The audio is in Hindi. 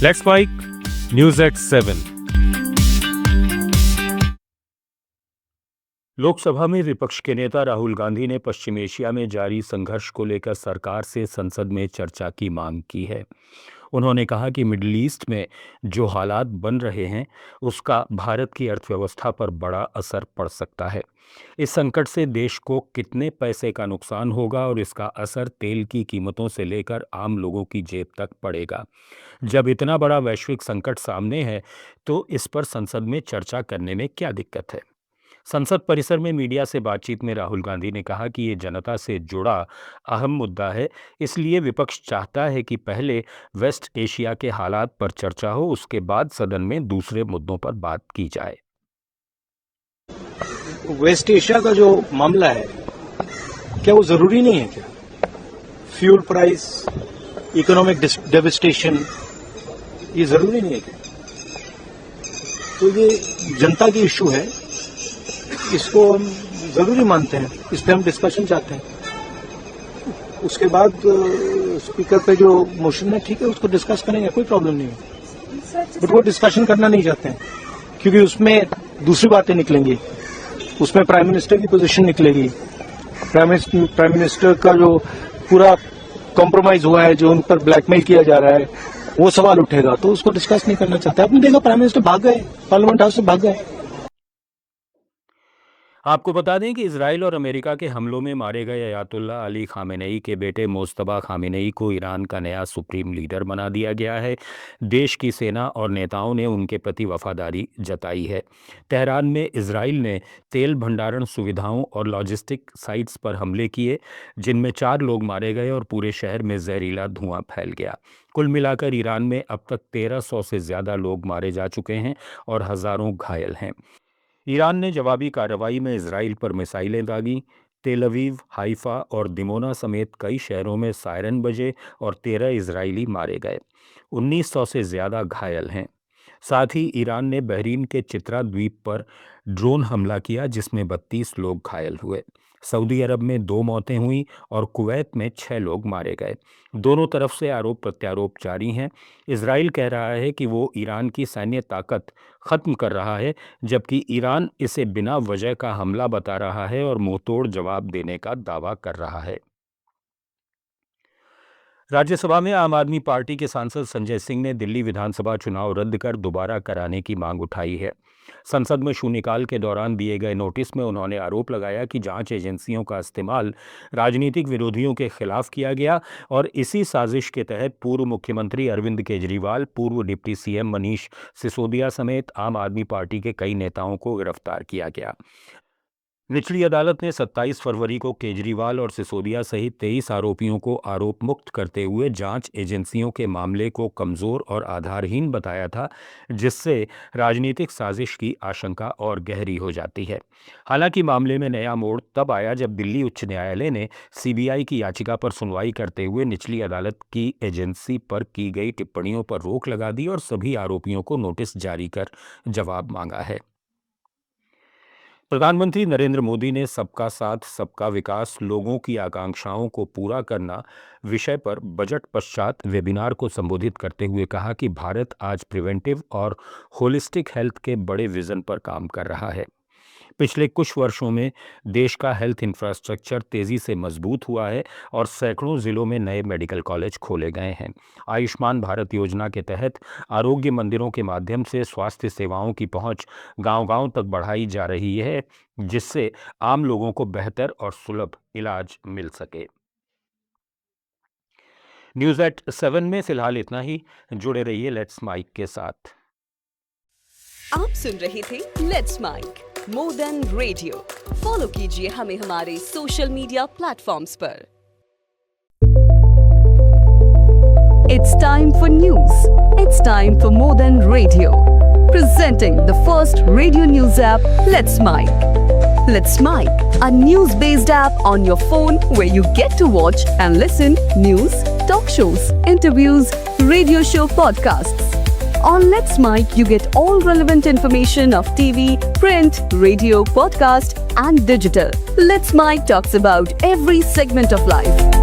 Let's mic news at 7। Lok Sabha में विपक्ष के नेता राहुल गांधी ने पश्चिम एशिया में जारी संघर्ष को लेकर सरकार से संसद में चर्चा की मांग की है। उन्होंने कहा कि मिडिल ईस्ट में जो हालात बन रहे हैं उसका भारत की अर्थव्यवस्था पर बड़ा असर पड़ सकता है। इस संकट से देश को कितने पैसे का नुकसान होगा और इसका असर तेल की कीमतों से लेकर आम लोगों की जेब तक पड़ेगा। जब इतना बड़ा वैश्विक संकट सामने है तो इस पर संसद में चर्चा करने में क्या दिक्कत है। संसद परिसर में मीडिया से बातचीत में राहुल गांधी ने कहा कि ये जनता से जुड़ा अहम मुद्दा है, इसलिए विपक्ष चाहता है कि पहले वेस्ट एशिया के हालात पर चर्चा हो, उसके बाद सदन में दूसरे मुद्दों पर बात की जाए। वेस्ट एशिया का जो मामला है, क्या वो जरूरी नहीं है क्या? फ्यूल प्राइस, इकोनॉमिक डेविस्टेशन, ये जरूरी नहीं है क्या? तो ये जनता की इश्यू है, इसको हम जरूरी मानते हैं, इस पर हम डिस्कशन चाहते हैं। उसके बाद स्पीकर पे जो मोशन है, ठीक है, उसको डिस्कस करेंगे, कोई प्रॉब्लम नहीं है। बट वो डिस्कशन करना नहीं चाहते हैं क्योंकि उसमें दूसरी बातें निकलेंगी, उसमें प्राइम मिनिस्टर की पोजीशन निकलेगी। प्राइम मिनिस्टर का जो पूरा कॉम्प्रोमाइज हुआ है, जो उन पर ब्लैकमेल किया जा रहा है, वो सवाल उठेगा, तो उसको डिस्कस नहीं करना चाहता। आपने देखा प्राइम मिनिस्टर भाग गए, पार्लियामेंट हाउस से भाग गए। आपको बता दें कि इजराइल और अमेरिका के हमलों में मारे गए अयातुल्ला अली खामेनेई के बेटे मोज्तबा खामेनेई को ईरान का नया सुप्रीम लीडर बना दिया गया है। देश की सेना और नेताओं ने उनके प्रति वफादारी जताई है। तेहरान में इजराइल ने तेल भंडारण सुविधाओं और लॉजिस्टिक साइट्स पर हमले किए, जिनमें 4 लोग मारे गए और पूरे शहर में जहरीला धुआं फैल गया। कुल मिलाकर ईरान में अब तक 1300 से ज़्यादा लोग मारे जा चुके हैं और हज़ारों घायल हैं। ईरान ने जवाबी कार्रवाई में इजराइल पर मिसाइलें दागीं। तेल अवीव, हाइफा और दिमोना समेत कई शहरों में सायरन बजे और 13 इजरायली मारे गए। 1900 से ज़्यादा घायल हैं। साथ ही ईरान ने बहरीन के चित्रा द्वीप पर ड्रोन हमला किया, जिसमें 32 लोग घायल हुए। सऊदी अरब में 2 मौतें हुईं और कुवैत में 6 लोग मारे गए। दोनों तरफ से आरोप प्रत्यारोप जारी हैं। इजराइल कह रहा है कि वो ईरान की सैन्य ताकत ख़त्म कर रहा है, जबकि ईरान इसे बिना वजह का हमला बता रहा है और मुंहतोड़ जवाब देने का दावा कर रहा है। राज्यसभा में आम आदमी पार्टी के सांसद संजय सिंह ने दिल्ली विधानसभा चुनाव रद्द कर दोबारा कराने की मांग उठाई है। संसद में शून्यकाल के दौरान दिए गए नोटिस में उन्होंने आरोप लगाया कि जांच एजेंसियों का इस्तेमाल राजनीतिक विरोधियों के खिलाफ किया गया और इसी साजिश के तहत पूर्व मुख्यमंत्री अरविंद केजरीवाल, पूर्व डिप्टी सीएम मनीष सिसोदिया समेत आम आदमी पार्टी के कई नेताओं को गिरफ्तार किया गया। निचली अदालत ने 27 फरवरी को केजरीवाल और सिसोदिया सहित 23 आरोपियों को आरोप मुक्त करते हुए जांच एजेंसियों के मामले को कमजोर और आधारहीन बताया था, जिससे राजनीतिक साजिश की आशंका और गहरी हो जाती है। हालांकि मामले में नया मोड़ तब आया जब दिल्ली उच्च न्यायालय ने सीबीआई की याचिका पर सुनवाई करते हुए निचली अदालत की एजेंसी पर की गई टिप्पणियों पर रोक लगा दी और सभी आरोपियों को नोटिस जारी कर जवाब मांगा है। प्रधानमंत्री नरेंद्र मोदी ने सबका साथ सबका विकास, लोगों की आकांक्षाओं को पूरा करना विषय पर बजट पश्चात वेबिनार को संबोधित करते हुए कहा कि भारत आज प्रिवेंटिव और होलिस्टिक हेल्थ के बड़े विजन पर काम कर रहा है। पिछले कुछ वर्षों में देश का हेल्थ इंफ्रास्ट्रक्चर तेज़ी से मजबूत हुआ है और सैकड़ों ज़िलों में नए मेडिकल कॉलेज खोले गए हैं। आयुष्मान भारत योजना के तहत आरोग्य मंदिरों के माध्यम से स्वास्थ्य सेवाओं की पहुंच गांव-गांव तक बढ़ाई जा रही है, जिससे आम लोगों को बेहतर और सुलभ इलाज मिल सके। न्यूज़ एट 7 में फिलहाल इतना ही। जुड़े रहिए लेट्स माइक के साथ। आप सुन रहे थे let's mic more than radio. Follow कीजिए हमें हमारे सोशल मीडिया प्लेटफॉर्म्स पर। It's time for news. It's time for more than radio. Presenting the first radio news app, Let's Mic. Let's Mic, a news-based app on your phone where you get to watch and listen news, talk shows, interviews, radio show podcasts. On Let's Mic, you get all relevant information of TV, print, radio, podcast, and digital. Let's Mic talks about every segment of life.